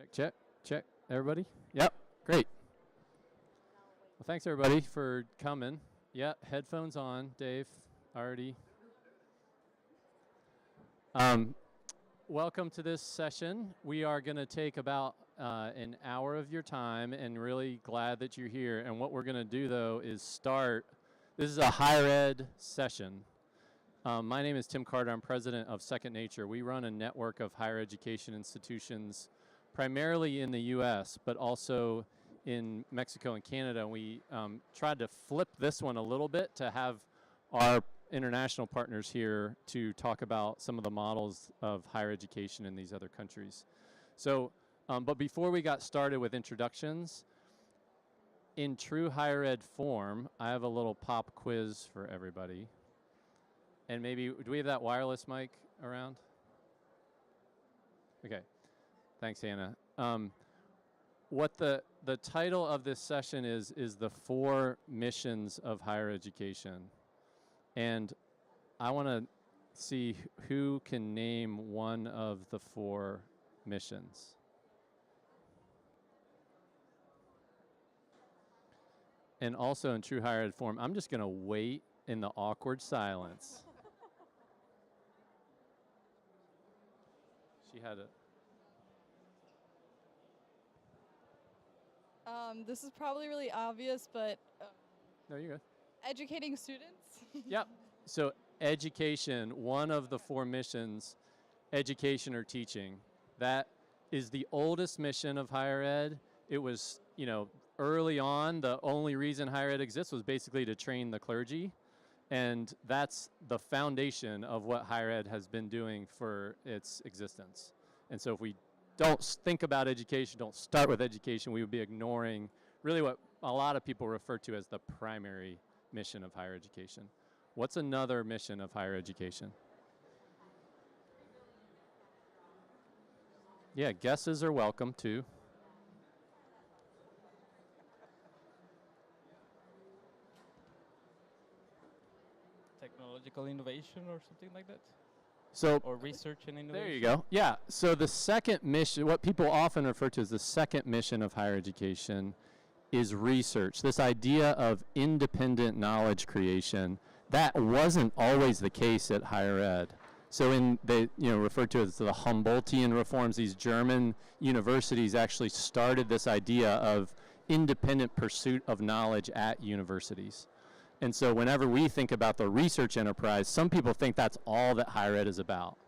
Check, check, check. Everybody? Yep, great. Well, thanks everybody for coming. Yeah, headphones on, Dave, already. Welcome to this session. We are going to take about an hour of your time, and really glad that you're here. And what we're going to do, though, is start. This is a higher ed session. My name is Tim Carter. I'm president of Second Nature. We run a network of higher education institutions, primarily in the U.S., but also in Mexico and Canada. We tried to flip this one a little bit to have our international partners here to talk about some of the models of higher education in these other countries. So, but before we got started with introductions, in true higher ed form, I have a little pop quiz for everybody. And maybe, do we have that wireless mic around? Okay, thanks, Hannah. What the title of this session is the 4 missions of higher education. And I want to see who can name one of the 4 missions. And also in true higher ed form, I'm just going to wait in the awkward silence. She had a... This is probably really obvious, but No, you're good. educating students? Yep. So education, one of the 4 missions, education or teaching. That is the oldest mission of higher ed. It was, early on, the only reason higher ed exists was basically to train the clergy. And that's the foundation of what higher ed has been doing for its existence. And so if we don't think about education, don't start with education, we would be ignoring really what a lot of people refer to as the primary mission of higher education. What's another mission of higher education? Yeah, guesses are welcome too. Technological innovation or something like that? So, or research and innovation? There you go. Yeah, so the second mission, what people often refer to as the second mission of higher education is research. This idea of independent knowledge creation, that wasn't always the case at higher ed. So they referred to as the Humboldtian reforms, these German universities actually started this idea of independent pursuit of knowledge at universities. And so whenever we think about the research enterprise, some people think that's all that higher ed is about.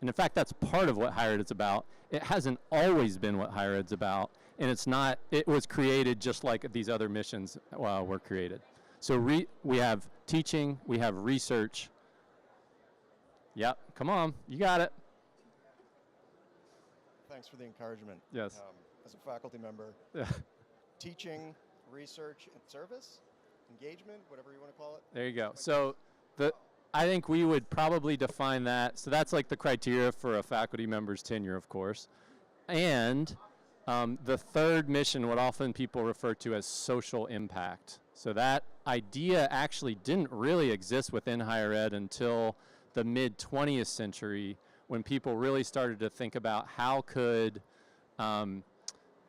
And in fact, that's part of what higher ed is about. It hasn't always been what higher ed's about. And it's not, it was created just like these other missions were created. So we have teaching, we have research. Yep, come on, you got it. Thanks for the encouragement. Yes. As a faculty member, teaching, research, and service? Engagement, whatever you want to call it. There you go. So I think we would probably define that. So that's like the criteria for a faculty member's tenure, of course. And the third mission, what often people refer to as social impact. So that idea actually didn't really exist within higher ed until the mid-20th century, when people really started to think about how could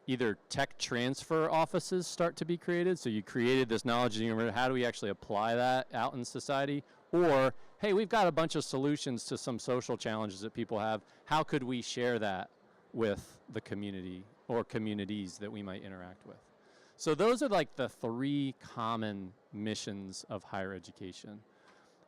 either tech transfer offices start to be created. So you created this knowledge in university. How do we actually apply that out in society? Or, hey, we've got a bunch of solutions to some social challenges that people have. How could we share that with the community or communities that we might interact with? So those are like the 3 common missions of higher education.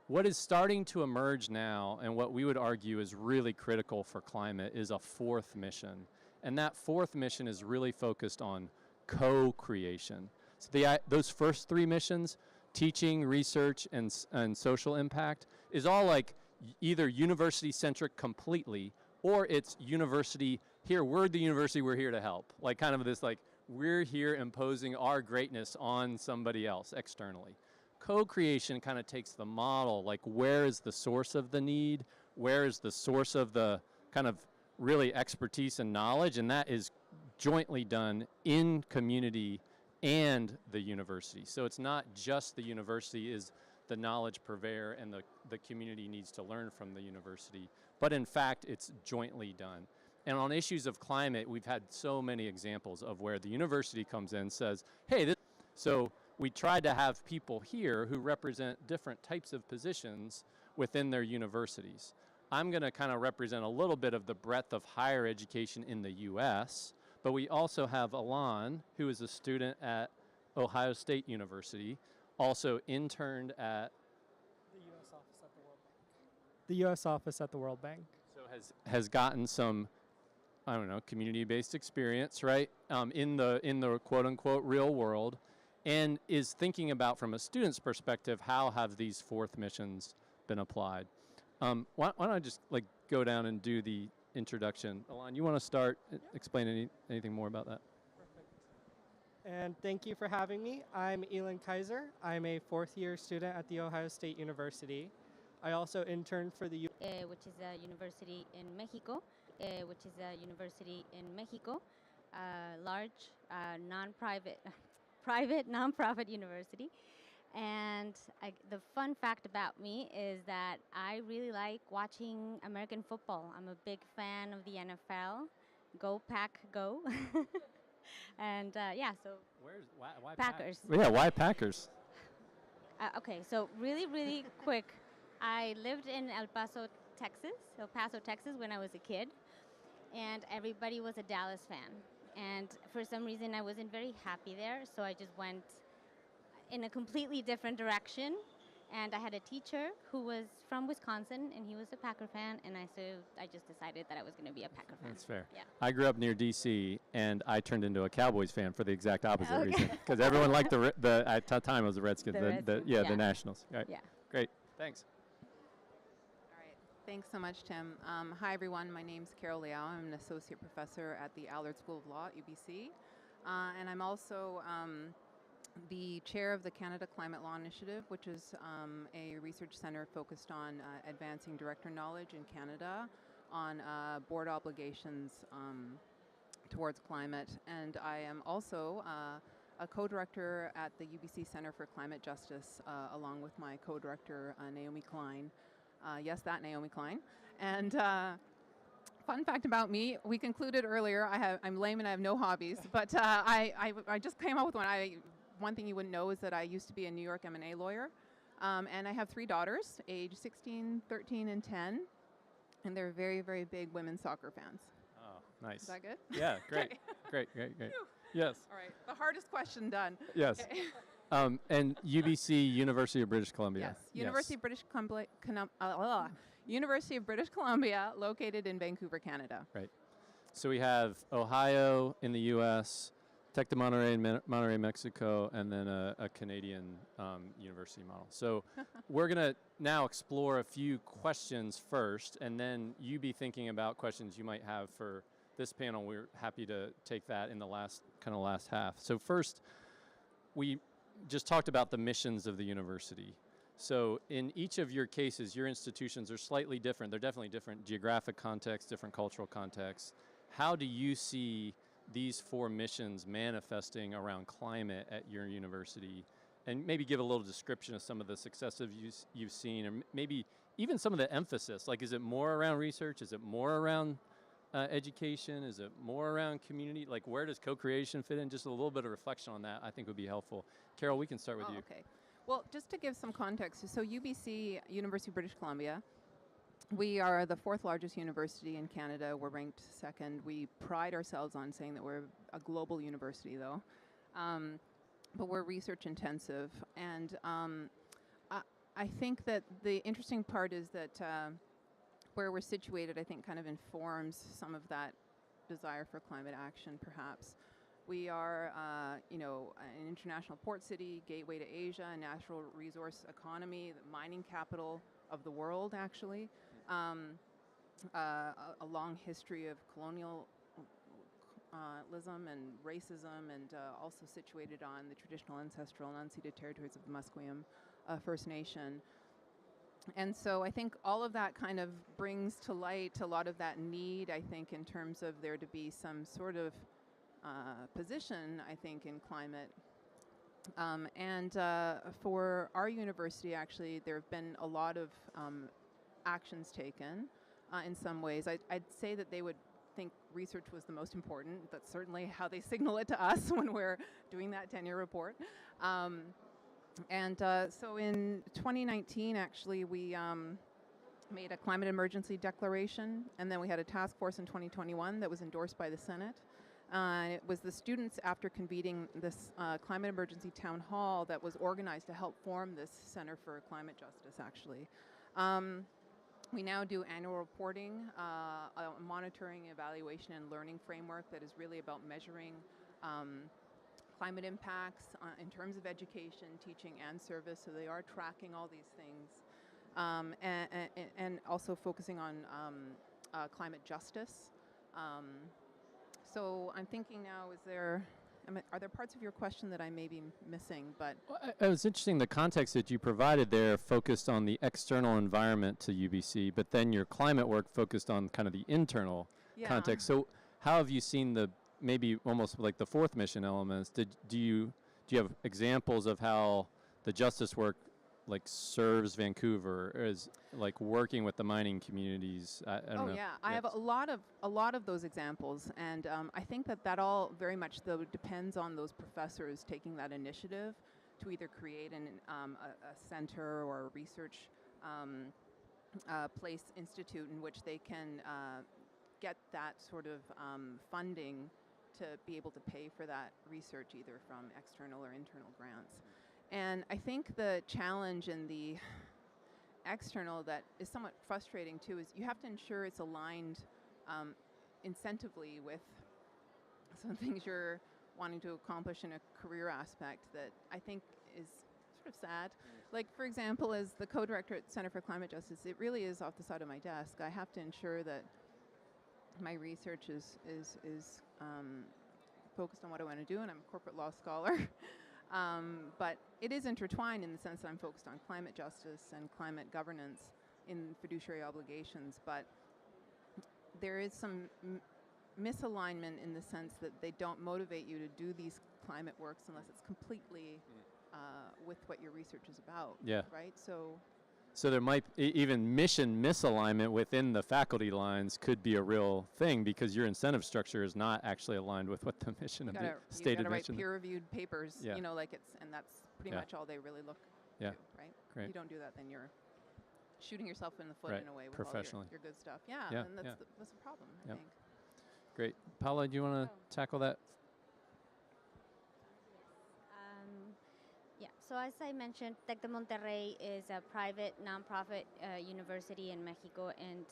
What is starting to emerge now, and what we would argue is really critical for climate, is a 4th mission. And that 4th mission is really focused on co-creation. So those first 3 missions, teaching, research, and social impact, is all like either university-centric completely, or it's university, here, we're the university, we're here to help. Like kind of this like, we're here imposing our greatness on somebody else externally. Co-creation kind of takes the model, like where is the source of the need, where is the source of the kind of really expertise and knowledge, and that is jointly done in community and the university. So it's not just the university is the knowledge purveyor and the community needs to learn from the university, but in fact it's jointly done. And on issues of climate, we've had so many examples of where the university comes in and says, hey, so we tried to have people here who represent different types of positions within their universities. I'm going to kind of represent a little bit of the breadth of higher education in the US, but we also have Alon, who is a student at Ohio State University, also interned at the U.S. office at the World Bank. The U.S. office at the World Bank. So has gotten some, I don't know, community-based experience, right, in the quote-unquote real world, and is thinking about, from a student's perspective, how have these fourth missions been applied. Why don't I just go down and do the introduction? Alon, you want to start explain anything more about that? And thank you for having me. I'm Elon Kaiser. I'm a fourth-year student at The Ohio State University. I also interned for the which is a university in Mexico, large, non-private, private, non-profit university. And the fun fact about me is that I really like watching American football. I'm a big fan of the NFL. Go Pack, go. And so why Packers. Yeah, why Packers? Okay, so really quick. I lived in El Paso, Texas when I was a kid, and everybody was a Dallas fan. And for some reason, I wasn't very happy there, so I just went in a completely different direction. And I had a teacher who was from Wisconsin, and he was a Packer fan, and I just decided that I was going to be a Packer fan. That's fair. Yeah. I grew up near D.C., and I turned into a Cowboys fan for the exact opposite reason. Because everyone liked at the time it was the Redskins, the Nationals. Right. Yeah. Great. Thanks. All right. Thanks so much, Tim. Hi, everyone. My name's Carol Liao. I'm an associate professor at the Allard School of Law at UBC. And I'm also the chair of the Canada Climate Law Initiative, which is a research center focused on advancing director knowledge in Canada on board obligations towards climate. And I am also a co-director at the UBC Center for Climate Justice, along with my co-director, Naomi Klein. Yes, that Naomi Klein. And fun fact about me, we concluded earlier, I'm lame and I have no hobbies, but I just came up with one. One thing you wouldn't know is that I used to be a New York M&A lawyer, and I have 3 daughters, age 16, 13, and 10, and they're very, very big women's soccer fans. Oh, nice. Is that good? Yeah, great. Great. Yes. All right, the hardest question done. Yes. Okay. And UBC, University of British Columbia. Yes, University of British Columbia, University of British Columbia, located in Vancouver, Canada. Right. So we have Ohio in the U.S., Tec de Monterrey in Monterrey, Mexico, and then a Canadian university model. So we're going to now explore a few questions first, and then you be thinking about questions you might have for this panel. We're happy to take that in the last half. So first, we just talked about the missions of the university. So in each of your cases, your institutions are slightly different. They're definitely different geographic contexts, different cultural contexts. How do you see these 4 missions manifesting around climate at your university? And maybe give a little description of some of the successes you've seen, or maybe even some of the emphasis. Like, is it more around research? Is it more around education? Is it more around community? Like, where does co-creation fit in? Just a little bit of reflection on that, I think, would be helpful. Carol, we can start with you. Okay. Well, just to give some context, so UBC, University of British Columbia, we are the 4th largest university in Canada. We're ranked 2nd. We pride ourselves on saying that we're a global university, though. But we're research intensive. And I think that the interesting part is that where we're situated, I think, kind of informs some of that desire for climate action, perhaps. We are, an international port city, gateway to Asia, a natural resource economy, the mining capital of the world, actually. A long history of colonialism and racism, and also situated on the traditional ancestral and unceded territories of the Musqueam First Nation. And so I think all of that kind of brings to light a lot of that need, I think, in terms of there to be some sort of position, I think, in climate. For our university, actually, there have been a lot of actions taken in some ways. I'd say that they would think research was the most important. That's certainly how they signal it to us when we're doing that tenure report. So in 2019, actually, we made a climate emergency declaration, and then we had a task force in 2021 that was endorsed by the Senate. It was the students, after convening this climate emergency town hall, that was organized to help form this Center for Climate Justice, actually. We now do annual reporting, a monitoring, evaluation, and learning framework that is really about measuring climate impacts in terms of education, teaching, and service. So they are tracking all these things. And also focusing on climate justice. So I'm thinking now, are there parts of your question that I may be missing? But Well, it was interesting, the context that you provided there focused on the external environment to UBC, but then your climate work focused on kind of the internal context. So how have you seen maybe almost like the fourth mission elements? Do you have examples of how the justice work like serves Vancouver, or is like working with the mining communities? I don't know. I have a lot of those examples, and I think that all very much though depends on those professors taking that initiative to either create a center or a research place institute in which they can get that sort of funding to be able to pay for that research, either from external or internal grants. And I think the challenge in the external that is somewhat frustrating too is you have to ensure it's aligned incentively with some things you're wanting to accomplish in a career aspect that I think is sort of sad. Like, for example, as the co-director at Center for Climate Justice, it really is off the side of my desk. I have to ensure that my research is focused on what I want to do, and I'm a corporate law scholar. But it is intertwined in the sense that I'm focused on climate justice and climate governance in fiduciary obligations, but there is some misalignment in the sense that they don't motivate you to do these climate works unless it's completely with what your research is about. Yeah. Right? So there might even mission misalignment within the faculty lines could be a real thing, because your incentive structure is not actually aligned with what the mission of the stated you gotta mission. write peer-reviewed papers, Yeah. and that's pretty much all they really look Yeah. to, right? Great. If you don't do that, then you're shooting yourself in the foot Right. in a way with Professionally. all your good stuff. Yeah, And that's yeah. that's the problem, I Yep. think. Great. Paula, do you want to tackle that? Yeah, so as I mentioned, Tec de Monterrey is a private nonprofit university in Mexico, and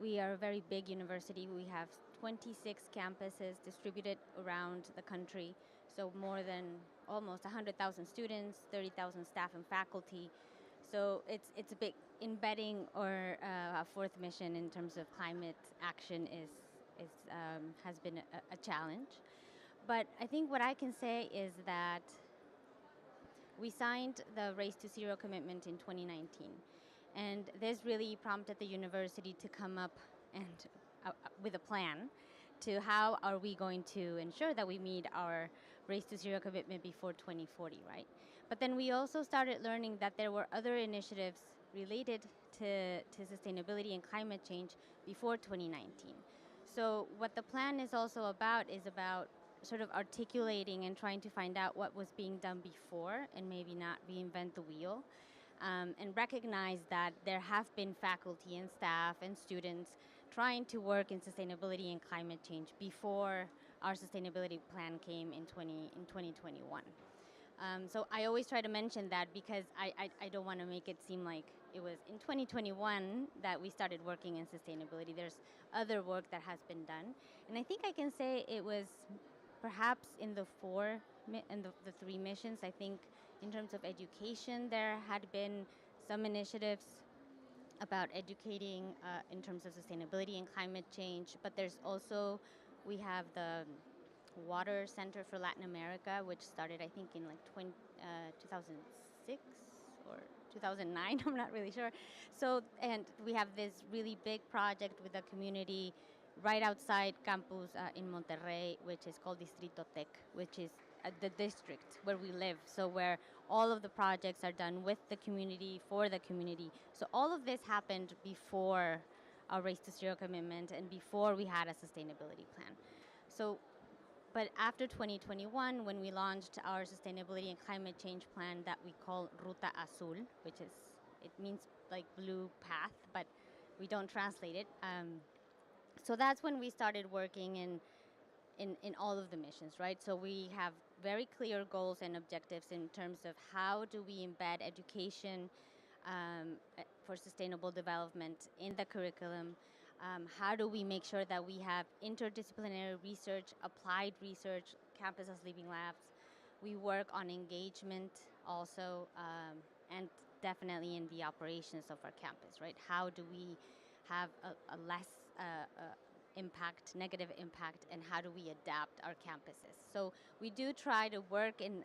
we are a very big university. We have 26 campuses distributed around the country, so more than almost 100,000 students, 30,000 staff and faculty. So it's a big embedding, or a fourth mission in terms of climate action has been a challenge. But I think what I can say is that we signed the Race to Zero commitment in 2019. And this really prompted the university to come up and with a plan to how are we going to ensure that we meet our Race to Zero commitment before 2040, right? But then we also started learning that there were other initiatives related to sustainability and climate change before 2019. So what the plan is also about is about sort of articulating and trying to find out what was being done before and maybe not reinvent the wheel, and recognize that there have been faculty and staff and students trying to work in sustainability and climate change before our sustainability plan came in 2021. So I always try to mention that because I don't want to make it seem like it was in 2021 that we started working in sustainability. There's other work that has been done. And I think I can say it was perhaps in the the three missions. I think in terms of education, there had been some initiatives about educating in terms of sustainability and climate change, but there's also, we have the Water Center for Latin America, which started I think in like 2006 or 2009, I'm not really sure. So, and we have this really big project with the community right outside campus in Monterrey, which is called Distrito Tec, which is the district where we live. So where all of the projects are done with the community, for the community. So all of this happened before our Race to Zero commitment and before we had a sustainability plan. So, but after 2021, when we launched our sustainability and climate change plan that we call Ruta Azul, which is, it means like blue path, but we don't translate it. So that's when we started working in all of the missions, right? So we have very clear goals and objectives in terms of how do we embed education for sustainable development in the curriculum. How do we make sure that we have interdisciplinary research, applied research, campus as living labs? We work on engagement also, and definitely in the operations of our campus, right? How do we have a less negative impact, and how do we adapt our campuses? So we do try to work in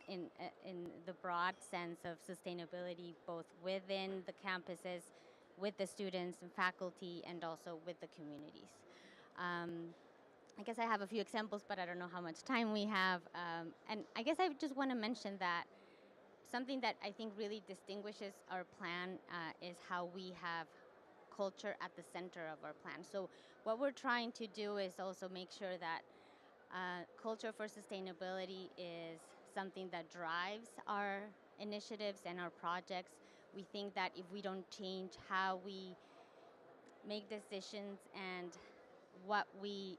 the broad sense of sustainability, both within the campuses, with the students and faculty, and also with the communities. I guess I have a few examples, but I don't know how much time we have. And I guess I just want to mention that something that I think really distinguishes our plan is how we have culture at the center of our plan. So what we're trying to do is also make sure that culture for sustainability is something that drives our initiatives and our projects. We think that if we don't change how we make decisions and what we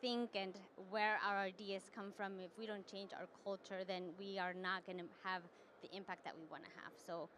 think and where our ideas come from, if we don't change our culture, then we are not going to have the impact that we want to have. So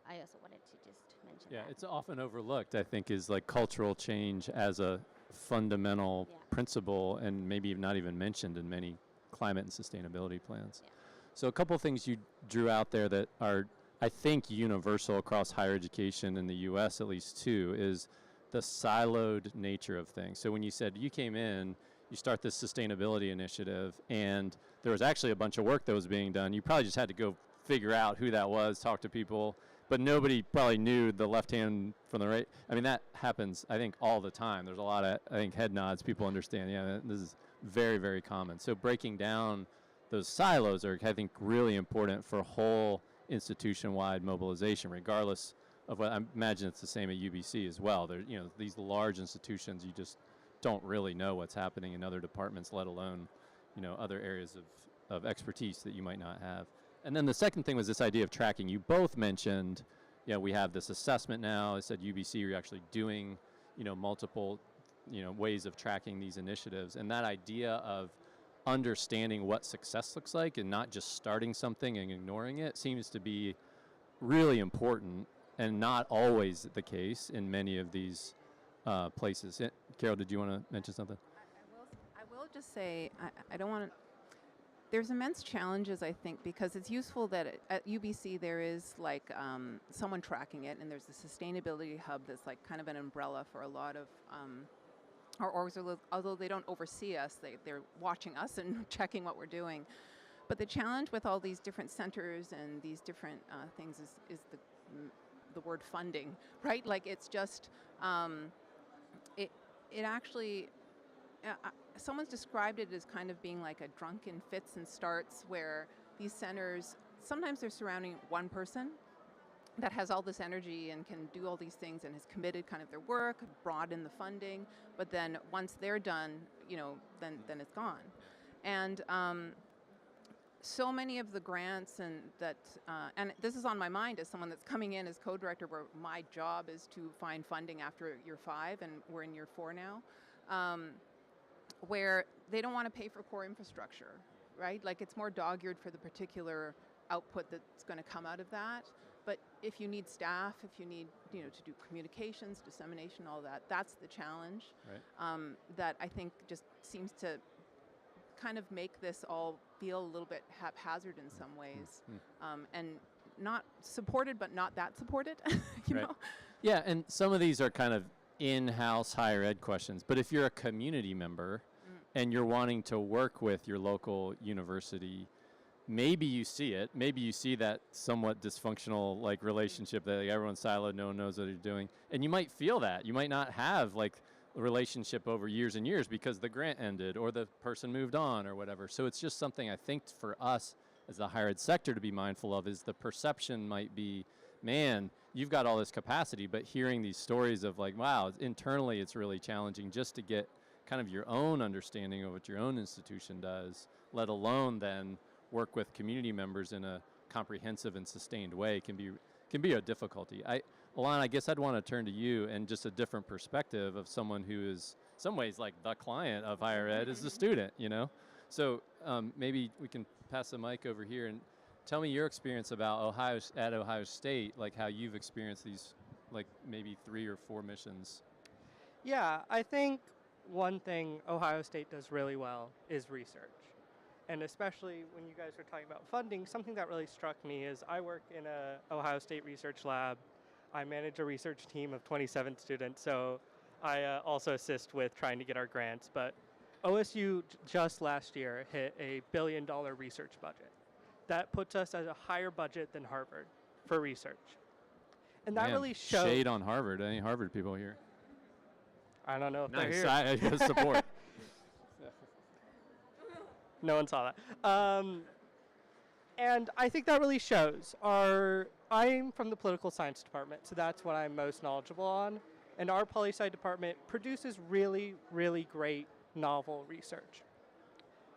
I also wanted to just mention that. Yeah, it's often overlooked, I think, is like cultural change as a fundamental principle, and maybe not even mentioned in many climate and sustainability plans. Yeah. So a couple things you drew out there that are, I think, universal across higher education in the US at least too, is the siloed nature of things. So when you said you came in, you start this sustainability initiative, and there was actually a bunch of work that was being done. You probably just had to go figure out who that was, talk to people, but nobody probably knew the left hand from the right. I mean, that happens, I think, all the time. There's a lot of, I think, head nods. People understand, yeah, this is very, very common. So breaking down those silos are, I think, really important for whole institution-wide mobilization, regardless of what, I imagine it's the same at UBC as well. There, you know, these large institutions, you just don't really know what's happening in other departments, let alone, you know, other areas of expertise that you might not have. And then the second thing was this idea of tracking. You both mentioned, you know, we have this assessment now. I said UBC, you're actually doing, you know, multiple, you know, ways of tracking these initiatives. And that idea of understanding what success looks like and not just starting something and ignoring it seems to be really important, and not always the case in many of these places. Carol, did you want to mention something? I will just say, I don't want to, there's immense challenges, I think, because it's useful that at UBC there is like someone tracking it, and there's a sustainability hub that's like kind of an umbrella for a lot of our orgs, although they don't oversee us, they're watching us and checking what we're doing. But the challenge with all these different centers and these different things is the word funding, right? Like it's just, it actually, someone's described it as kind of being like a drunken fits and starts, where these centers, sometimes they're surrounding one person that has all this energy and can do all these things and has committed kind of their work, brought in the funding, but then once they're done, you know, then it's gone. And so many of the grants and that, and this is on my mind as someone that's coming in as co-director, where my job is to find funding after year 5, and we're in year 4 now, where they don't want to pay for core infrastructure, right? Like it's more dog-eared for the particular output that's going to come out of that. But if you need staff, if you need, you know, to do communications, dissemination, all that, that's the challenge. Right. That I think just seems to kind of make this all feel a little bit haphazard in some ways, and not supported, but not that supported, you know? Yeah, and some of these are kind of in-house higher ed questions, but if you're a community member and you're wanting to work with your local university, maybe you see it, maybe you see that somewhat dysfunctional like relationship that like, everyone's siloed, no one knows what they're doing, and you might feel that. You might not have like a relationship over years and years because the grant ended or the person moved on or whatever. So it's just something I think for us as the higher ed sector to be mindful of, is the perception might be, man, you've got all this capacity, but hearing these stories of like, wow, internally it's really challenging just to get kind of your own understanding of what your own institution does, let alone then work with community members in a comprehensive and sustained way can be a difficulty. Alana, I guess I'd want to turn to you and just a different perspective of someone who is some ways like the client of higher ed is the student, you know? So maybe we can pass the mic over here and tell me your experience about Ohio State, like how you've experienced these like maybe 3 or 4 missions. Yeah, I think one thing Ohio State does really well is research. And especially when you guys were talking about funding, something that really struck me is I work in a Ohio State research lab. I manage a research team of 27 students, so I also assist with trying to get our grants. But OSU just last year hit $1 billion research budget. That puts us at a higher budget than Harvard for research. And that Man, really shows. Shade on Harvard. Any Harvard people here? I don't know if Nice. they're here. I support. No one saw that. And I think that really shows. I'm from the political science department, so that's what I'm most knowledgeable on. And our poli-sci department produces really, really great novel research.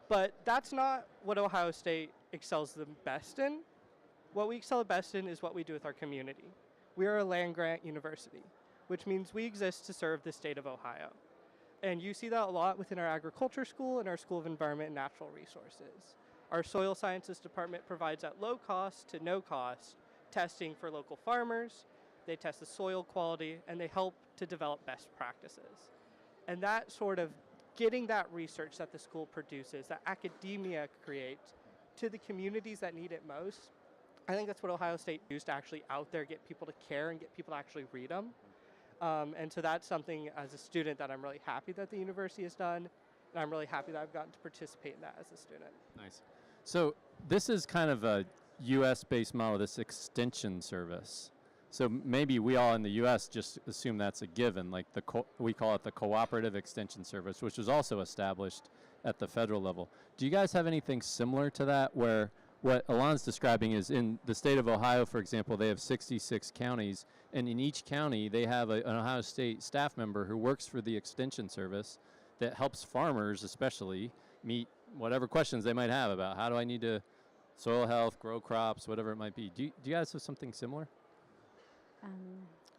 But that's not what Ohio State excels the best in. What we excel best in is what we do with our community. We are a land-grant university, which means we exist to serve the state of Ohio. And you see that a lot within our agriculture school and our School of Environment and Natural Resources. Our soil sciences department provides at low cost to no cost testing for local farmers. They test the soil quality and they help to develop best practices. And that sort of getting that research that the school produces, that academia creates, to the communities that need it most, I think that's what Ohio State used to actually out there get people to care and get people to actually read them. And so that's something as a student that I'm really happy that the university has done, and I'm really happy that I've gotten to participate in that as a student. Nice. So this is kind of a U.S.-based model, this extension service. So maybe we all in the U.S. just assume that's a given, like we call it the Cooperative Extension Service, which was also established at the federal level. Do you guys have anything similar to that, where what Alon's describing is in the state of Ohio, for example, they have 66 counties, and in each county they have an Ohio State staff member who works for the Extension Service that helps farmers especially meet whatever questions they might have about how do I need to soil health, grow crops, whatever it might be. Do you guys have something similar?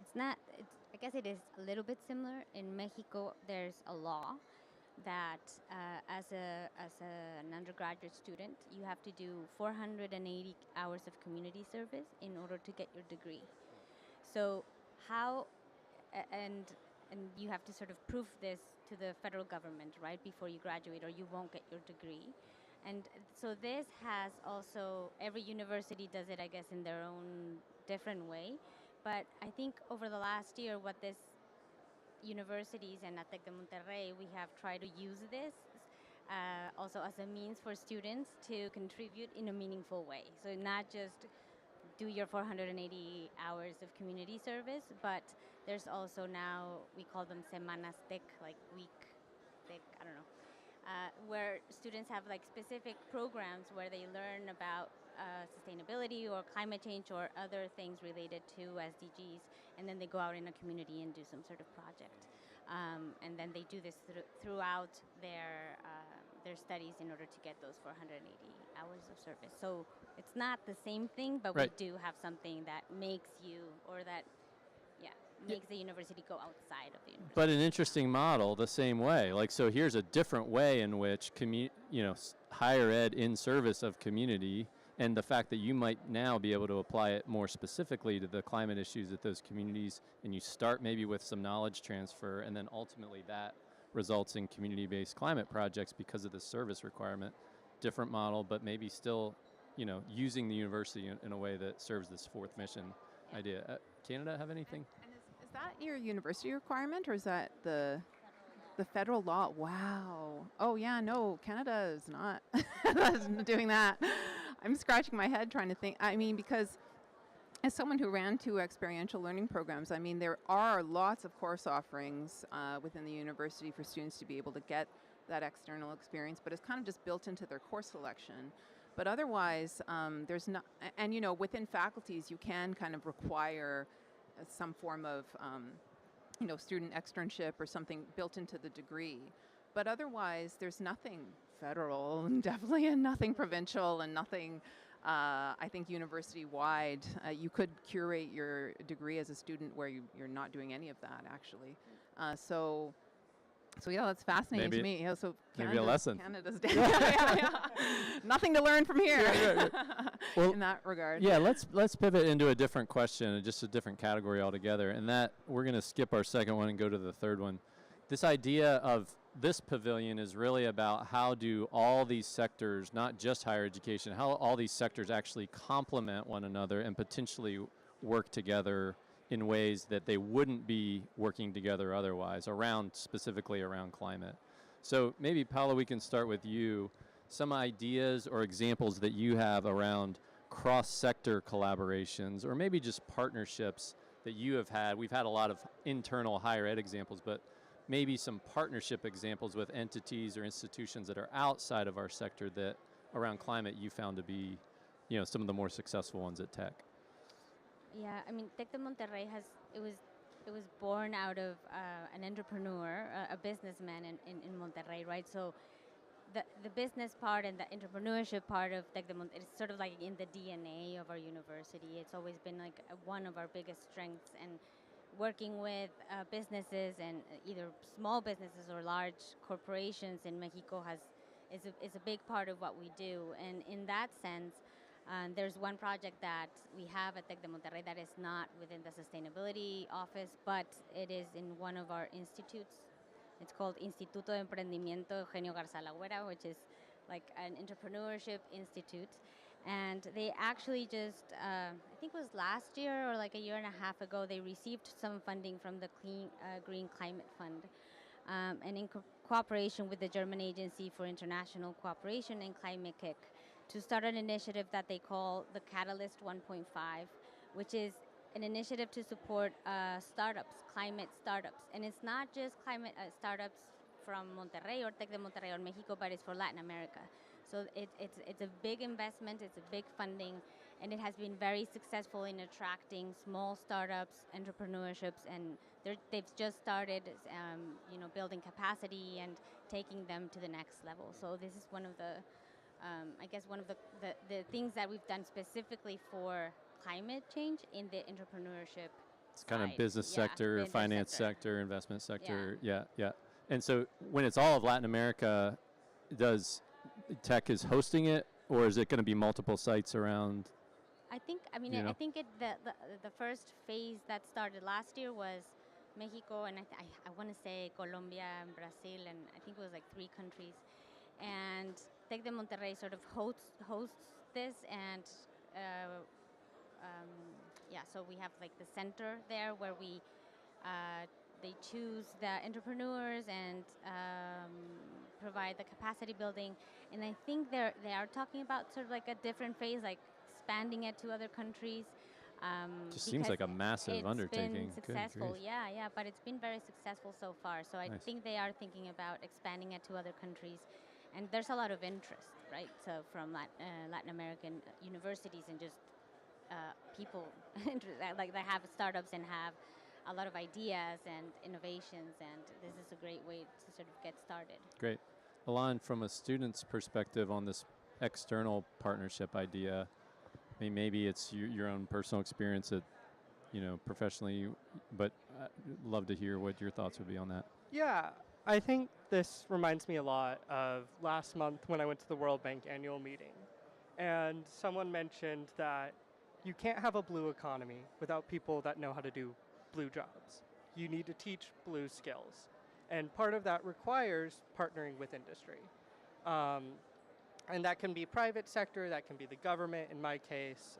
It's not, I guess it is a little bit similar. In Mexico, there's a law that as an undergraduate student, you have to do 480 hours of community service in order to get your degree. So and you have to sort of prove this to the federal government, right, before you graduate, or you won't get your degree. And so this has also, every university does it, I guess, in their own different way. But I think over the last year, what this universities and at Tec de Monterrey, we have tried to use this also as a means for students to contribute in a meaningful way. So not just do your 480 hours of community service, but there's also now, we call them Semanas Tec, like week Tec, I don't know, where students have like specific programs where they learn about sustainability or climate change or other things related to SDGs, and then they go out in a community and do some sort of project. And then they do this throughout their studies in order to get those 480 hours of service. So it's not the same thing, but right. we do have something that makes you, or that, makes the university go outside of the university. But an interesting model the same way. Like, so here's a different way in which higher ed in service of community, and the fact that you might now be able to apply it more specifically to the climate issues at those communities, and you start maybe with some knowledge transfer, and then ultimately that results in community-based climate projects because of the service requirement. Different model, but maybe still, using the university in a way that serves this fourth mission idea. Canada have anything? And is that your university requirement, or is that the federal law? Wow. Oh yeah, no, Canada is not doing that. I'm scratching my head trying to think. I mean, because as someone who ran 2 experiential learning programs, I mean, there are lots of course offerings within the university for students to be able to get that external experience, but it's kind of just built into their course selection. But otherwise, there's not, and within faculties, you can kind of require some form of student externship or something built into the degree. But otherwise, there's nothing federal, and definitely, and nothing provincial, and nothing, I think, university-wide. You could curate your degree as a student where you're not doing any of that, actually. So yeah, that's fascinating to me. Yeah, so maybe a lesson. Canada's yeah. Nothing to learn from here Well, in that regard. Yeah, let's pivot into a different question, just a different category altogether. And that we're going to skip our second one and go to the third one. This idea of this pavilion is really about how do all these sectors, not just higher education, how all these sectors actually complement one another and potentially work together in ways that they wouldn't be working together otherwise, specifically around climate. So maybe, Paula, we can start with you. Some ideas or examples that you have around cross-sector collaborations, or maybe just partnerships that you have had. We've had a lot of internal higher ed examples, but maybe some partnership examples with entities or institutions that are outside of our sector that around climate you found to be, some of the more successful ones at Tech. Yeah, I mean, Tec de Monterrey it was born out of an entrepreneur, a businessman in Monterrey, right? So the business part and the entrepreneurship part of Tec de Monterrey is sort of like in the DNA of our university. It's always been like one of our biggest strengths, and working with businesses and either small businesses or large corporations in Mexico is a big part of what we do. And in that sense, there's one project that we have at Tec de Monterrey that is not within the sustainability office, but it is in one of our institutes. It's called Instituto de Emprendimiento Eugenio Garza Lagüera, which is like an entrepreneurship institute. And they actually just, I think it was last year or like a year and a half ago, they received some funding from the Green Climate Fund. And in cooperation with the German Agency for International Cooperation and Climate Kick, to start an initiative that they call the Catalyst 1.5, which is an initiative to support startups, climate startups. And it's not just climate startups from Monterrey or Tec de Monterrey or Mexico, but it's for Latin America. So it's a big investment, it's a big funding, and it has been very successful in attracting small startups, entrepreneurships, and they've just started building capacity and taking them to the next level. So this is one of the one of the things that we've done specifically for climate change in the entrepreneurship. It's kind of business sector, finance sector, investment sector. Yeah. And so when it's all of Latin America, does Tech is hosting it, or is it going to be multiple sites around? I think the first phase that started last year was Mexico, and I want to say Colombia and Brazil, and I think it was like 3 countries. And Tec de Monterrey sort of hosts this, and so we have like the center there where they choose the entrepreneurs and provide the capacity building. And I think they are talking about sort of like a different phase, like expanding it to other countries. Just seems like a massive undertaking. It's been successful, yeah, but it's been very successful so far. So I think they are thinking about expanding it to other countries. And there's a lot of interest, right? So from Latin American universities and just people like that have startups and have a lot of ideas and innovations, and this is a great way to sort of get started. Great. Alon, from a student's perspective on this external partnership idea, I mean, maybe it's your own personal experience at, professionally, but I'd love to hear what your thoughts would be on that. Yeah, I think this reminds me a lot of last month when I went to the World Bank annual meeting. And someone mentioned that you can't have a blue economy without people that know how to do blue jobs. You need to teach blue skills. And part of that requires partnering with industry. And that can be private sector, that can be the government in my case.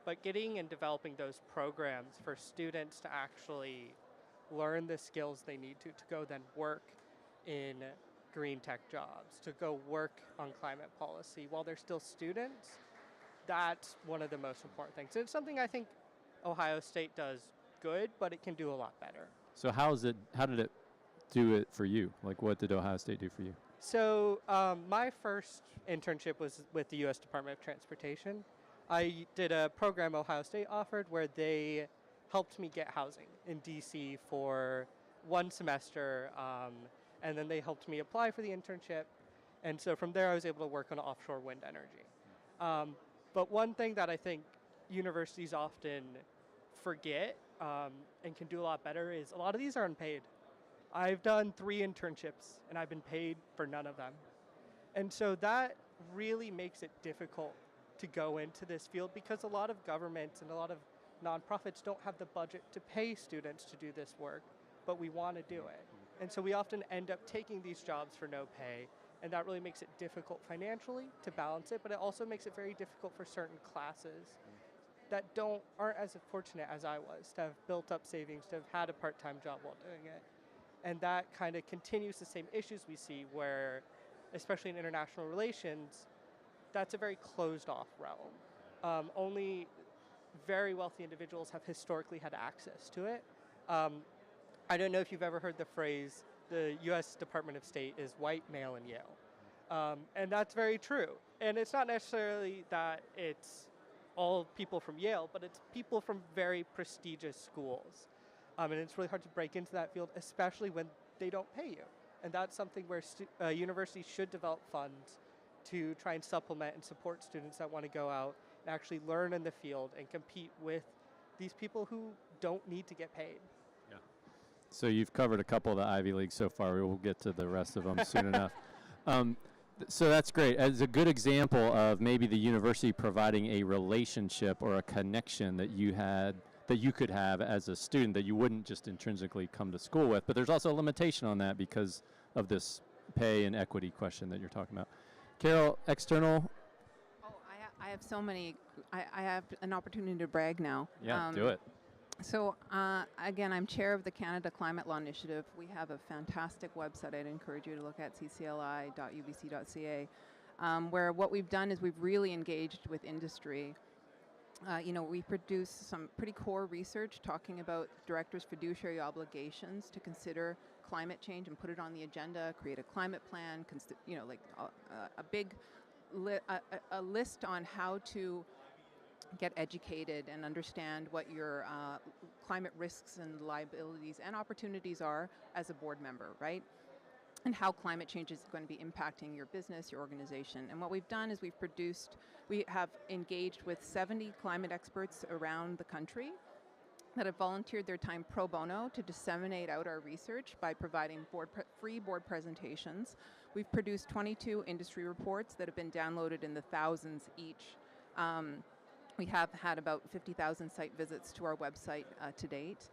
But getting and developing those programs for students to actually learn the skills they need to go then work in green tech jobs, to go work on climate policy while they're still students, that's one of the most important things. It's something I think Ohio State does good, but it can do a lot better. So how did it do it for you? Like, what did Ohio State do for you? So my first internship was with the U.S. Department of Transportation. I did a program Ohio State offered where they helped me get housing in DC for 1 semester, and then they helped me apply for the internship. And so from there, I was able to work on offshore wind energy. But one thing that I think universities often forget and can do a lot better is a lot of these are unpaid. I've done 3 internships, and I've been paid for none of them. And so that really makes it difficult to go into this field because a lot of governments and a lot of nonprofits don't have the budget to pay students to do this work, but we want to do it. And so we often end up taking these jobs for no pay, and that really makes it difficult financially to balance it, but it also makes it very difficult for certain classes that aren't as fortunate as I was to have built up savings, to have had a part-time job while doing it. And that kind of continues the same issues we see where, especially in international relations, that's a very closed-off realm. Only very wealthy individuals have historically had access to it. I don't know if you've ever heard the phrase, the US Department of State is white, male, and Yale. And that's very true. And it's not necessarily that it's all people from Yale, but it's people from very prestigious schools. And it's really hard to break into that field, especially when they don't pay you. And that's something where universities should develop funds to try and supplement and support students that want to go out and actually learn in the field and compete with these people who don't need to get paid. Yeah. So you've covered a couple of the Ivy Leagues so far. We'll get to the rest of them soon enough. So that's great. As a good example of maybe the university providing a relationship or a connection that you could have as a student that you wouldn't just intrinsically come to school with. But there's also a limitation on that because of this pay and equity question that you're talking about. Carol, external? Oh, I have so many. I have an opportunity to brag now. Yeah, do it. So again, I'm chair of the Canada Climate Law Initiative. We have a fantastic website I'd encourage you to look at, ccli.ubc.ca, where what we've done is we've really engaged with industry. We produce some pretty core research talking about directors' fiduciary obligations to consider climate change and put it on the agenda, create a climate plan, a big a list on how to get educated and understand what your climate risks and liabilities and opportunities are as a board member, right? And how climate change is going to be impacting your business, your organization. And what we've done is we have engaged with 70 climate experts around the country that have volunteered their time pro bono to disseminate out our research by providing free board presentations. We've produced 22 industry reports that have been downloaded in the thousands each. We have had about 50,000 site visits to our website to date.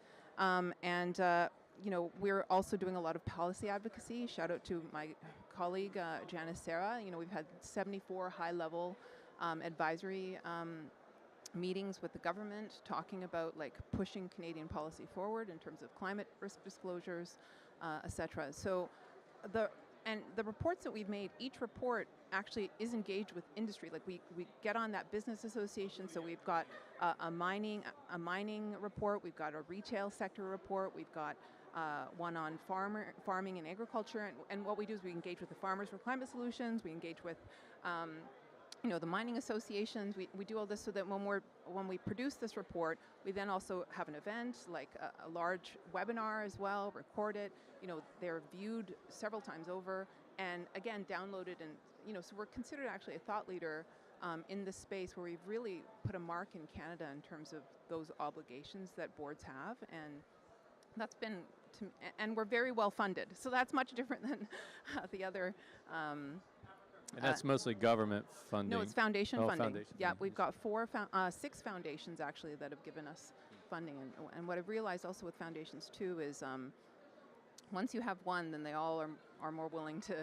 We're also doing a lot of policy advocacy. Shout out to my colleague, Janice Serra. We've had 74 high-level advisory meetings with the government talking about pushing Canadian policy forward in terms of climate risk disclosures, et cetera. So the reports that we've made, each report actually is engaged with industry. We get on that business association, so we've got a mining report, we've got a retail sector report, we've got one on farming and agriculture, and what we do is we engage with the Farmers for Climate Solutions, we engage with the mining associations. We do all this so that when we produce this report, we then also have an event, like a large webinar as well, record it. They're viewed several times over, and again downloaded, and so we're considered actually a thought leader in this space where we've really put a mark in Canada in terms of those obligations that boards have, and that's been, and we're very well funded. So that's much different than the other. And that's mostly government funding. No, it's foundation funding. Foundation Yeah, funding. we've got 6 foundations actually that have given us funding. And what I've realized also with foundations too is once you have one, then they all are more willing to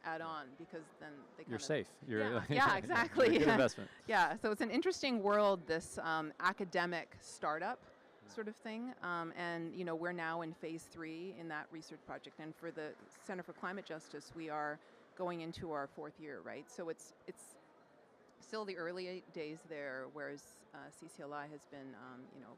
add on, because then they You're safe. Yeah, exactly. Good investment. Yeah, so it's an interesting world, this academic startup sort of thing. And we're now in phase 3 in that research project. And for the Center for Climate Justice, we are going into our 4th year, right? So it's still the early days there, whereas CCLI has been,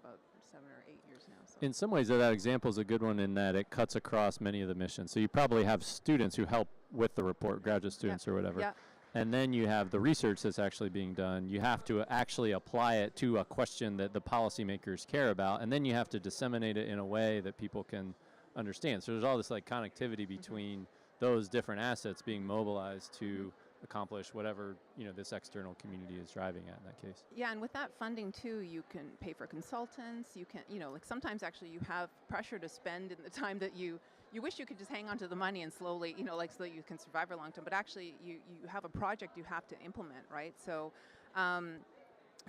about 7 or 8 years now. So. In some ways, that example is a good one in that it cuts across many of the missions. So you probably have students who help with the report, graduate students or whatever. Yeah. and then you have the research that's actually being done. You have to actually apply it to a question that the policymakers care about, and then you have to disseminate it in a way that people can understand. So there's all this like connectivity between those different assets being mobilized to accomplish whatever this external community is driving at in that case. Yeah, and with that funding too, you can pay for consultants. You can, like sometimes actually you have pressure to spend in the time that you wish you could just hang on to the money and slowly, like so that you can survive for a long time. But actually, you have a project you have to implement, right? So.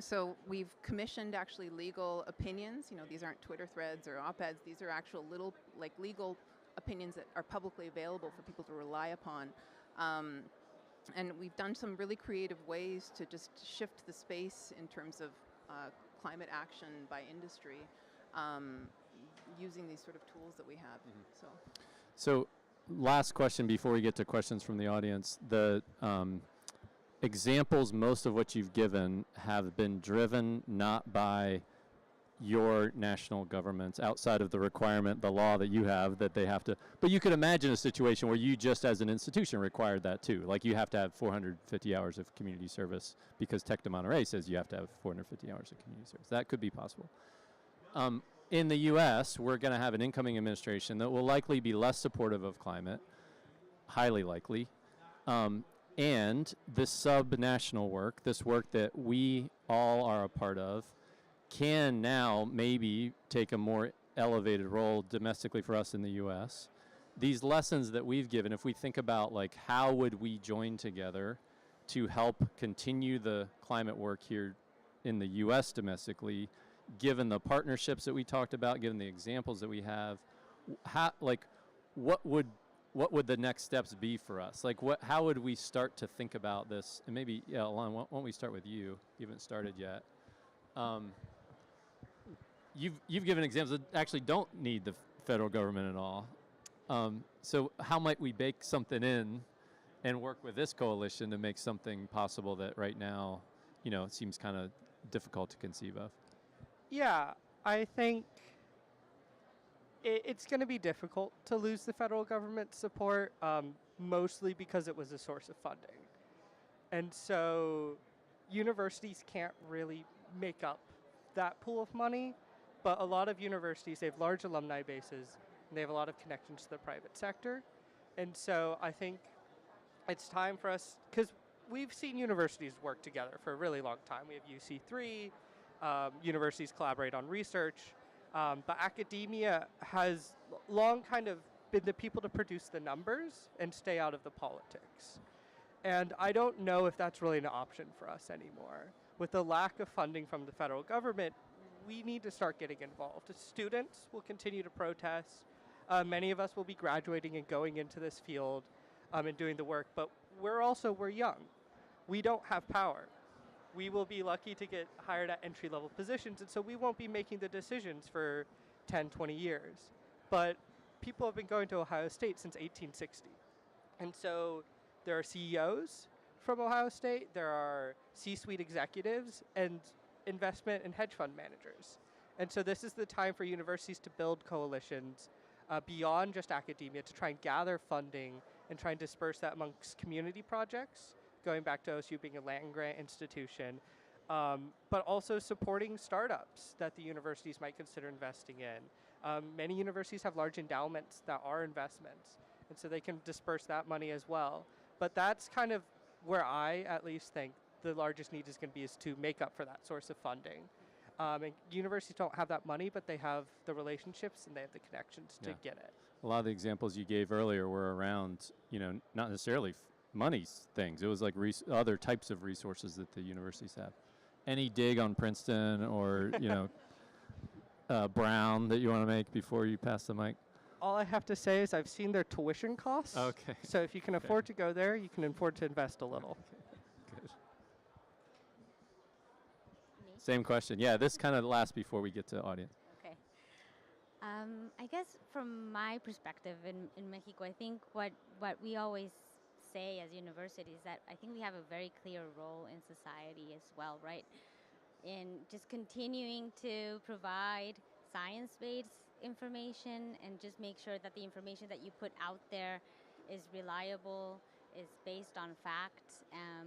So we've commissioned actually legal opinions. These aren't Twitter threads or op-eds. These are actual little like legal opinions that are publicly available for people to rely upon. And we've done some really creative ways to just shift the space in terms of climate action by industry, using these sort of tools that we have. So last question before we get to questions from the audience. The examples, most of what you've given have been driven not by your national governments outside of the requirement, the law that you have that they have to, but you could imagine a situation where you just as an institution required that too. Like you have to have 450 hours of community service because Tec de Monterrey says you have to have 450 hours of community service. That could be possible. In the US, we're going to have an incoming administration that will likely be less supportive of climate, highly likely. And this sub-national work, this work that we all are a part of, can now maybe take a more elevated role domestically for us in the U.S. These lessons that we've given, if we think about like how would we join together to help continue the climate work here in the U.S. domestically, given the partnerships that we talked about, given the examples that we have, what would the next steps be for us? Like how would we start to think about this? And maybe, Alon, why don't we start with you? You haven't started yet. You've given examples that actually don't need the federal government at all. So how might we bake something in and work with this coalition to make something possible that right now, it seems kind of difficult to conceive of? Yeah, I think it's going to be difficult to lose the federal government support, mostly because it was a source of funding. And so universities can't really make up that pool of money, but a lot of universities, they have large alumni bases, and they have a lot of connections to the private sector. And so I think it's time for us, because we've seen universities work together for a really long time. We have UC3, universities collaborate on research, but academia has long kind of been the people to produce the numbers and stay out of the politics. And I don't know if that's really an option for us anymore. With the lack of funding from the federal government, we need to start getting involved. Students will continue to protest. Many of us will be graduating and going into this field and doing the work, but we're young. We don't have power. We will be lucky to get hired at entry-level positions, and so we won't be making the decisions for 10, 20 years. But people have been going to Ohio State since 1860. And so there are CEOs from Ohio State, there are C-suite executives, and investment and hedge fund managers. And so this is the time for universities to build coalitions beyond just academia to try and gather funding and try and disperse that amongst community projects, going back to OSU being a land grant institution, but also supporting startups that the universities might consider investing in. Many universities have large endowments that are investments, and so they can disperse that money as well. But that's kind of where I at least think the largest need is going to be, is to make up for that source of funding. And universities don't have that money, but they have the relationships and they have the connections to get it. A lot of the examples you gave earlier were around, not necessarily money things. It was like other types of resources that the universities have. Any dig on Princeton or, Brown that you want to make before you pass the mic? All I have to say is I've seen their tuition costs. Okay. So if you can afford to go there, you can afford to invest a little. Good. Same question. Yeah, this kind of last before we get to audience. Okay. I guess from my perspective in Mexico, I think what we always say as universities, that I think we have a very clear role in society as well, right? In just continuing to provide science-based information and just make sure that the information that you put out there is reliable is based on fact,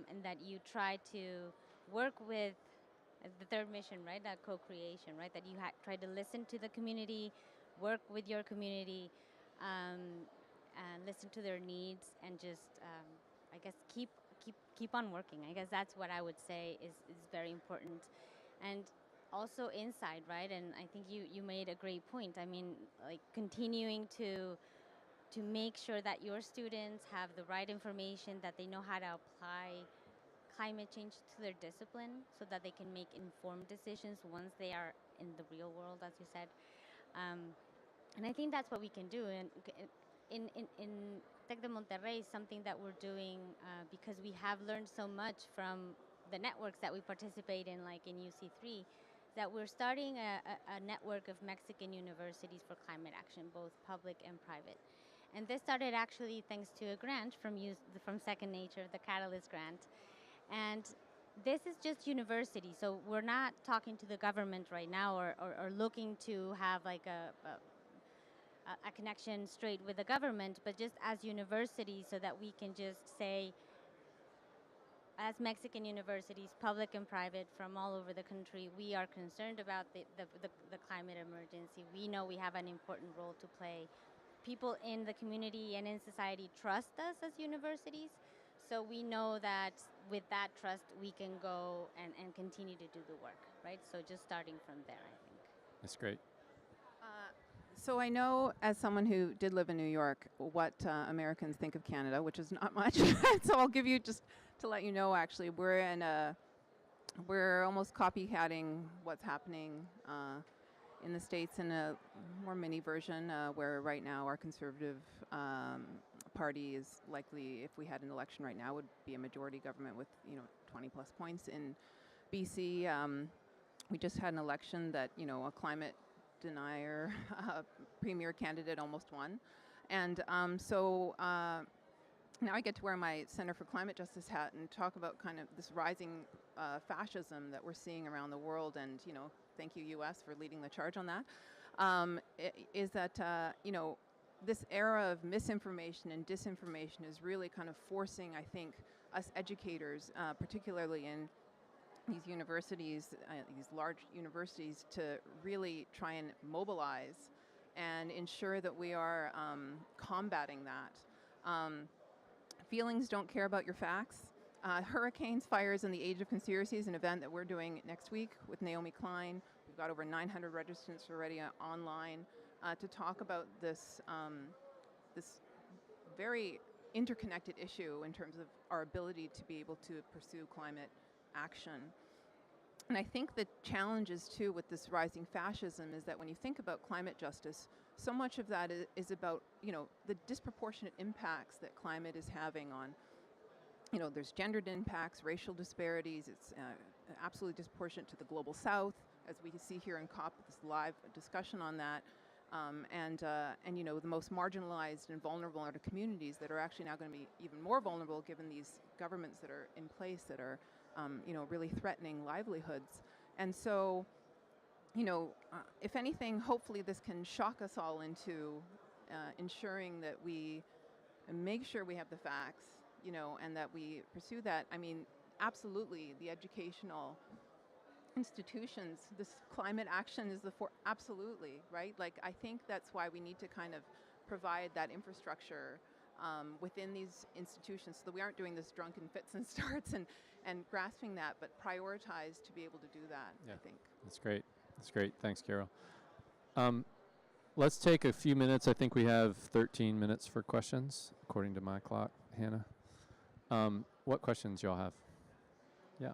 and that you try to work with the third mission, right? That co-creation, right? That you try to listen to the community, work with your community, and listen to their needs, and just, I guess, keep on working. I guess that's what I would say is very important, and also inside, right? And I think you made a great point. I mean, like continuing to make sure that your students have the right information, that they know how to apply climate change to their discipline so that they can make informed decisions once they are in the real world, as you said. And I think that's what we can do. And in Tec de Monterrey, something that we're doing because we have learned so much from the networks that we participate in, like in UC3, that we're starting a network of Mexican universities for climate action, both public and private. And this started actually thanks to a grant from Second Nature, the Catalyst grant. And this is just university, so we're not talking to the government right now or looking to have like a connection straight with the government, but just as universities, so that we can just say, as Mexican universities, public and private from all over the country, we are concerned about the climate emergency. We know we have an important role to play. People in the community and in society trust us as universities, so we know that with that trust, we can go and continue to do the work, right? So just starting from there, I think. That's great. So I know, as someone who did live in New York, what Americans think of Canada, which is not much. So I'll give you, just to let you know, actually, we're almost copycatting what's happening in the States in a more mini version, where right now our conservative party is likely, if we had an election right now, would be a majority government with 20 plus points. In BC, we just had an election that a climate denier premier candidate almost won, and so now I get to wear my Center for Climate Justice hat and talk about kind of this rising fascism that we're seeing around the world. And thank you, U.S., for leading the charge on that. Is that this era of misinformation and disinformation is really kind of forcing, I think, us educators, particularly in these universities, these large universities, to really try and mobilize and ensure that we are combating that. Feelings don't care about your facts. Hurricanes, Fires, and the Age of Conspiracy is an event that we're doing next week with Naomi Klein. We've got over 900 registrants already online to talk about this very interconnected issue in terms of our ability to be able to pursue climate action. And I think the challenges too with this rising fascism is that when you think about climate justice, so much of that is about the disproportionate impacts that climate is having on, there's gendered impacts, racial disparities. It's absolutely disproportionate to the global south, as we see here in COP, this live discussion on that. And the most marginalized and vulnerable are the communities that are actually now going to be even more vulnerable given these governments that are in place that are really threatening livelihoods. And so, if anything, hopefully this can shock us all into ensuring that we make sure we have the facts, and that we pursue that. I mean, absolutely, the educational institutions, this climate action is absolutely, right? Like, I think that's why we need to kind of provide that infrastructure within these institutions so that we aren't doing this drunken fits and starts and grasping that, but prioritize to be able to do that, Yeah. I think. That's great. That's great. Thanks, Carol. Let's take a few minutes. I think we have 13 minutes for questions, according to my clock, Hannah. What questions y'all have? Yeah.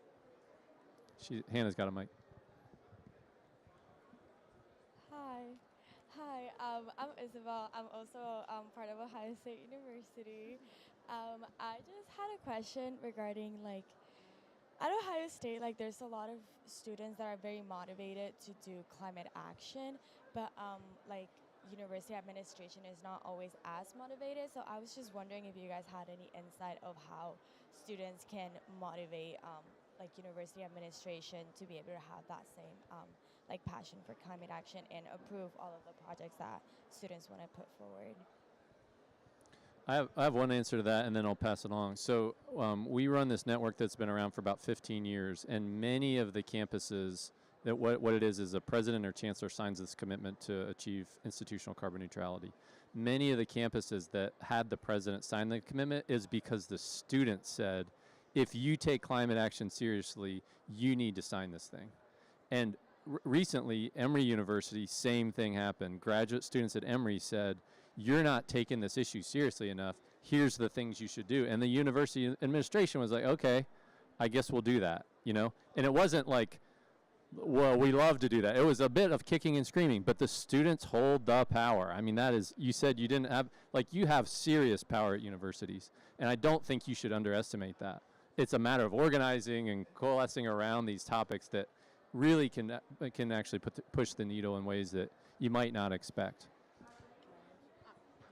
Hannah's got a mic. Hi, I'm Isabel. I'm also part of Ohio State University. I just had a question regarding, like, at Ohio State, like, there's a lot of students that are very motivated to do climate action, but like, university administration is not always as motivated. So I was just wondering if you guys had any insight of how students can motivate like university administration to be able to have that same like passion for climate action and approve all of the projects that students want to put forward. I have one answer to that, and then I'll pass it along. So we run this network that's been around for about 15 years, and many of the campuses, that what it is a president or chancellor signs this commitment to achieve institutional carbon neutrality. Many of the campuses that had the president sign the commitment is because the students said, if you take climate action seriously, you need to sign this thing. And recently, Emory University, same thing happened. Graduate students at Emory said, you're not taking this issue seriously enough. Here's the things you should do. And the university administration was like, okay, I guess we'll do that, you know? And it wasn't like, well, we love to do that. It was a bit of kicking and screaming, but the students hold the power. I mean, that is, you said you didn't have, like, you have serious power at universities, and I don't think you should underestimate that. It's a matter of organizing and coalescing around these topics that really can actually push the needle in ways that you might not expect.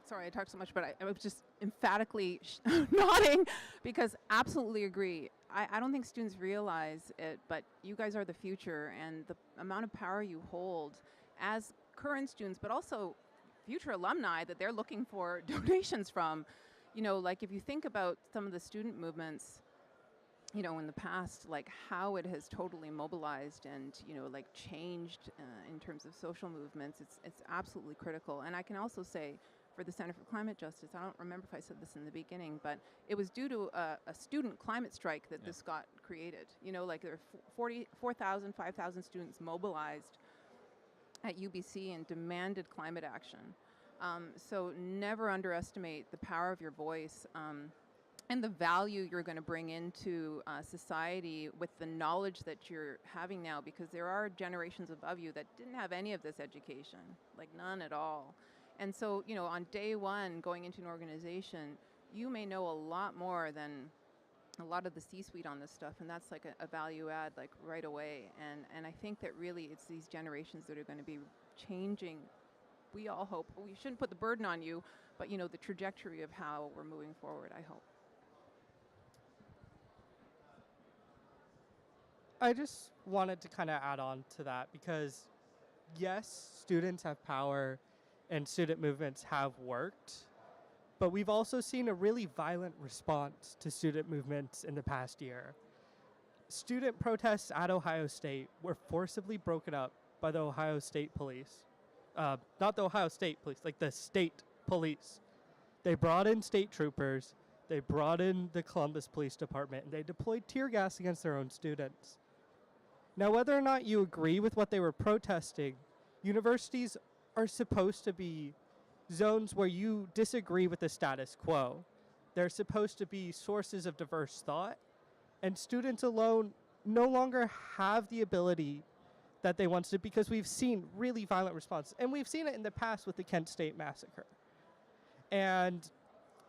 Sorry, I talked so much, but I was just emphatically nodding because absolutely agree. I don't think students realize it, but you guys are the future, and the amount of power you hold as current students, but also future alumni that they're looking for donations from. You know, like if you think about some of the student movements, you know, in the past, like how it has totally mobilized and, you know, like changed in terms of social movements, it's absolutely critical. And I can also say, for the Center for Climate Justice, I don't remember if I said this in the beginning, but it was due to a student climate strike that this got created. You know, like there were 4,000, 5,000 students mobilized at UBC and demanded climate action. So never underestimate the power of your voice and the value you're going to bring into society with the knowledge that you're having now, because there are generations above you that didn't have any of this education, like none at all. And so, you know, on day one, going into an organization, you may know a lot more than a lot of the C-suite on this stuff, and that's like a value add, like right away. And I think that really it's these generations that are going to be changing. We all hope. We shouldn't put the burden on you, but, you know, the trajectory of how we're moving forward, I hope. I just wanted to kind of add on to that because, yes, students have power and student movements have worked, but we've also seen a really violent response to student movements in the past year. Student protests at Ohio State were forcibly broken up by the Ohio State police. Not the Ohio State police, like the state police. They brought in state troopers, they brought in the Columbus Police Department, and they deployed tear gas against their own students. Now, whether or not you agree with what they were protesting, universities are supposed to be zones where you disagree with the status quo. They're supposed to be sources of diverse thought, and students alone no longer have the ability that they once did because we've seen really violent responses. And we've seen it in the past with the Kent State massacre. And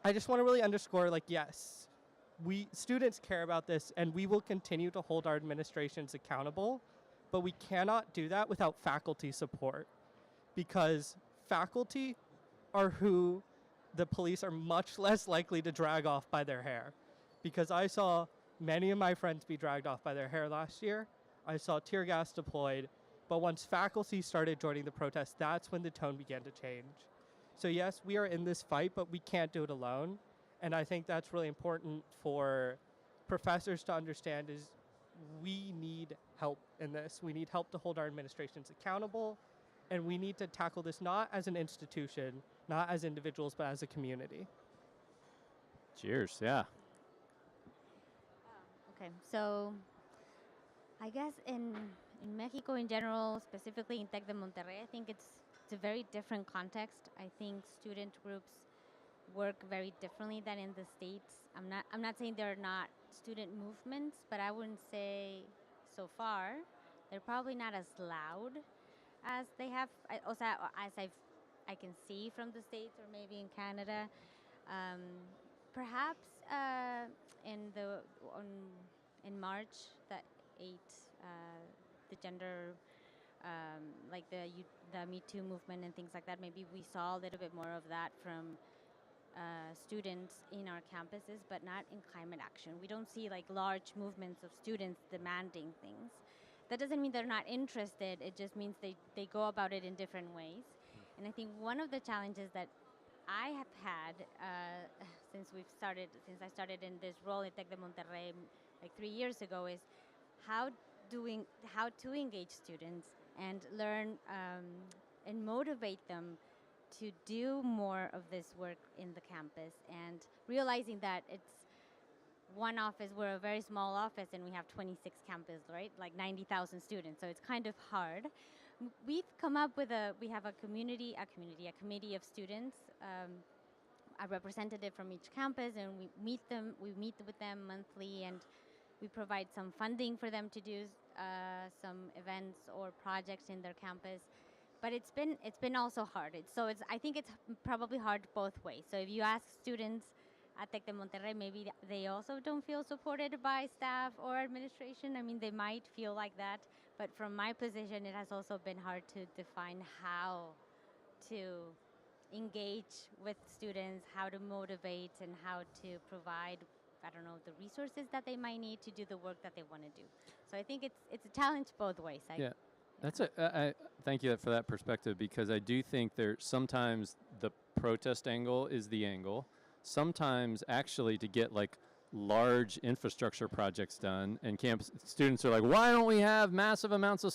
I just want to really underscore, like, yes, students care about this, and we will continue to hold our administrations accountable, but we cannot do that without faculty support, because faculty are who the police are much less likely to drag off by their hair. Because I saw many of my friends be dragged off by their hair last year. I saw tear gas deployed, but once faculty started joining the protest, that's when the tone began to change. So yes, we are in this fight, but we can't do it alone. And I think that's really important for professors to understand is we need help in this. We need help to hold our administrations accountable, and we need to tackle this not as an institution, not as individuals, but as a community. Cheers, yeah. Okay, so I guess in Mexico in general, specifically in Tec de Monterrey, I think it's a very different context. I think student groups work very differently than in the States. I'm not saying there are not student movements, but I wouldn't say so far they're probably not as loud as they have, as I can see from the States or maybe in Canada. Perhaps in March, the 8th, the gender, like the Me Too movement and things like that, maybe we saw a little bit more of that from students in our campuses, but not in climate action. We don't see like large movements of students demanding things. That doesn't mean they're not interested. It just means they go about it in different ways. And I think one of the challenges that I have had since I started in this role in Tec de Monterrey like 3 years ago is how how to engage students and learn and motivate them to do more of this work in the campus, and realizing that it's one office, we're a very small office and we have 26 campus, right? Like 90,000 students, so it's kind of hard. We've come up with we have a committee of students, a representative from each campus, and we meet with them monthly, and we provide some funding for them to do some events or projects in their campus. But it's been also hard. I think it's probably hard both ways. So if you ask students at Tec de Monterrey, maybe they also don't feel supported by staff or administration. I mean, they might feel like that, but from my position, it has also been hard to define how to engage with students, how to motivate, and how to provide, I don't know, the resources that they might need to do the work that they want to do. So I think it's a challenge both ways. I thank you for that perspective, because I do think sometimes the protest angle is the angle. Sometimes actually to get like large infrastructure projects done, and campus students are like, why don't we have massive amounts of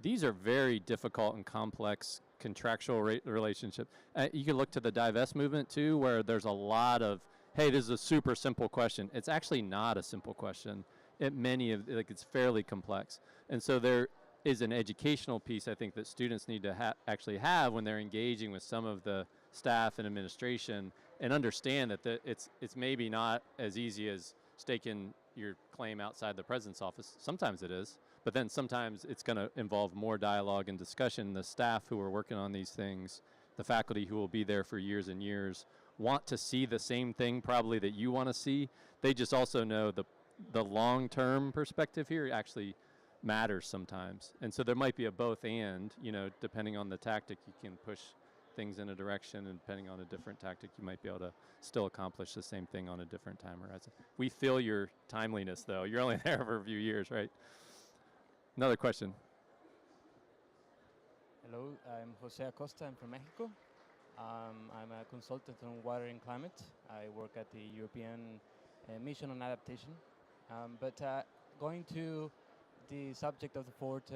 these are very difficult and complex contractual relationships. You can look to the divest movement too, where there's a lot of, hey, this is a super simple question. It's actually not a simple question. It's fairly complex. And so there is an educational piece, I think, that students need to actually have when they're engaging with some of the staff and administration, and understand that it's maybe not as easy as staking your claim outside the president's office. Sometimes it is, but then sometimes it's going to involve more dialogue and discussion. The staff who are working on these things, the faculty who will be there for years and years, want to see the same thing probably that you want to see. They just also know the long-term perspective here actually matters sometimes. And so there might be a both and, depending on the tactic, you can push things in a direction, and depending on a different tactic, you might be able to still accomplish the same thing on a different time horizon. We feel your timeliness, though. You're only there for a few years, right? Another question. Hello, I'm Jose Acosta. I'm from Mexico. I'm a consultant on water and climate. I work at the European Mission on Adaptation. But going to the subject of the fourth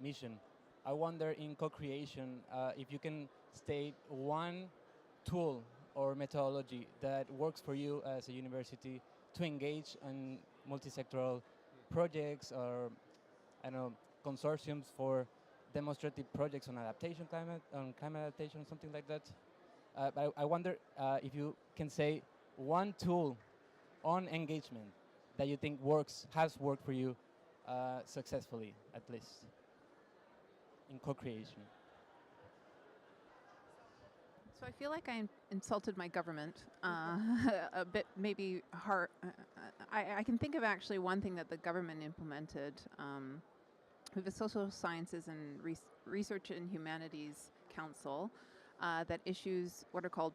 mission, I wonder in co-creation if you can state one tool or methodology that works for you as a university to engage in multi-sectoral projects, or consortiums for demonstrative projects on climate adaptation, something like that. But I wonder if you can say one tool on engagement that you think has worked for you successfully, at least, in co-creation. So I feel like I insulted my government a bit, maybe hard. I can think of actually one thing that the government implemented. We have a Social Sciences and Research and Humanities Council that issues what are called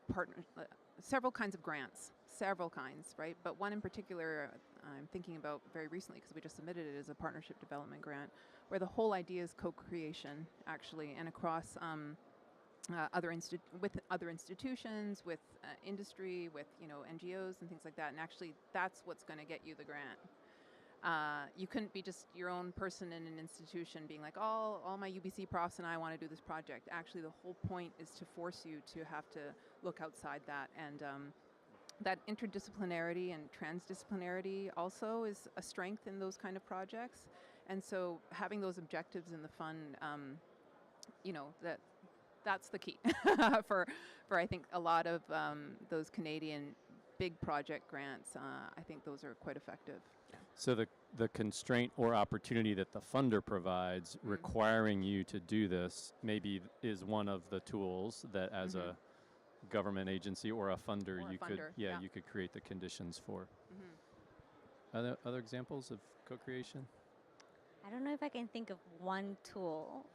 several kinds of grants, several kinds, right? But one in particular I'm thinking about very recently, because we just submitted it as a partnership development grant, where the whole idea is co-creation, actually, and across with other institutions, with industry, with NGOs and things like that. And actually, that's what's going to get you the grant. You couldn't be just your own person in an institution being like, all my UBC profs and I want to do this project. Actually, the whole point is to force you to have to look outside that. And that interdisciplinarity and transdisciplinarity also is a strength in those kind of projects. And so having those objectives in the fund, that's the key for I think a lot of those Canadian big project grants. I think those are quite effective. Yeah. So the constraint or opportunity that the funder provides, requiring you to do this, maybe is one of the tools that as a government agency or a funder, you could create the conditions for. Other examples of co-creation? I don't know if I can think of one tool.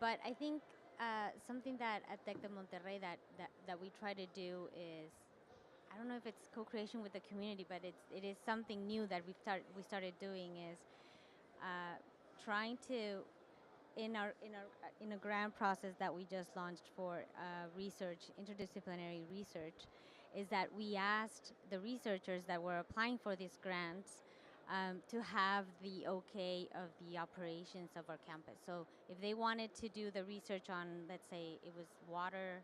But I think something that at Tec de Monterrey that we try to do is, I don't know if it's co-creation with the community, but it is something new that we started doing, is trying to in a grant process that we just launched for research, interdisciplinary research, is that we asked the researchers that were applying for these grants to have the okay of the operations of our campus. So if they wanted to do the research on, let's say it was water,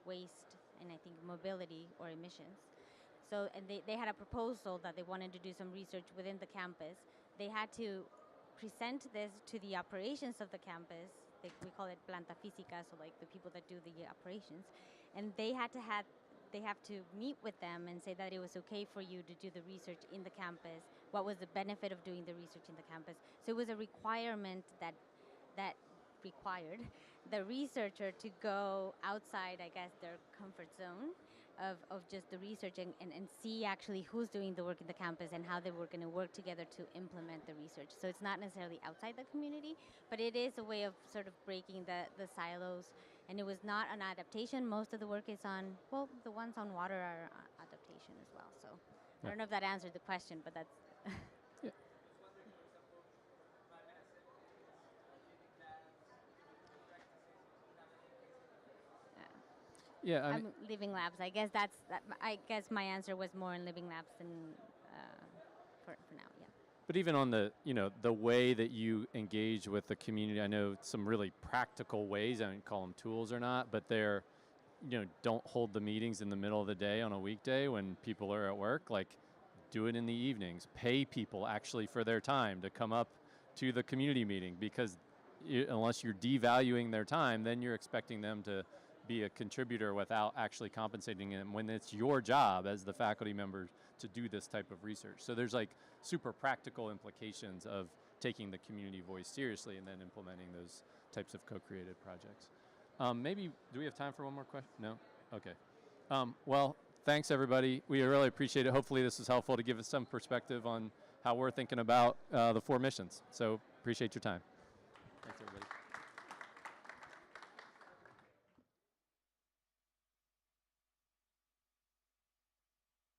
waste, and I think mobility or emissions. So, and they had a proposal that they wanted to do some research within the campus. They had to present this to the operations of the campus. We call it planta física, so like the people that do the operations. And they have to meet with them and say that it was okay for you to do the research in the campus. What was the benefit of doing the research in the campus? So it was a requirement that required the researcher to go outside, I guess, their comfort zone of just the research and see actually who's doing the work in the campus and how they were going to work together to implement the research. So it's not necessarily outside the community, but it is a way of sort of breaking the silos. And it was not an adaptation. Most of the work is on, well, the ones on water are adaptation as well. So I don't know if that answered the question, but that's... Yeah. Yeah, I mean, Living Labs. I guess I guess my answer was more in Living Labs than for now. Yeah. but even on the, the way that you engage with the community, I know some really practical ways. I don't call them tools or not, but they're, don't hold the meetings in the middle of the day on a weekday when people are at work. Like, do it in the evenings. Pay people actually for their time to come up to the community meeting, because unless you're devaluing their time, then you're expecting them to be a contributor without actually compensating them when it's your job as the faculty member to do this type of research. So there's like super practical implications of taking the community voice seriously and then implementing those types of co-created projects. Maybe, do we have time for one more question? No? Okay. Well, thanks everybody. We really appreciate it. Hopefully this is helpful to give us some perspective on how we're thinking about the 4 missions. So appreciate your time.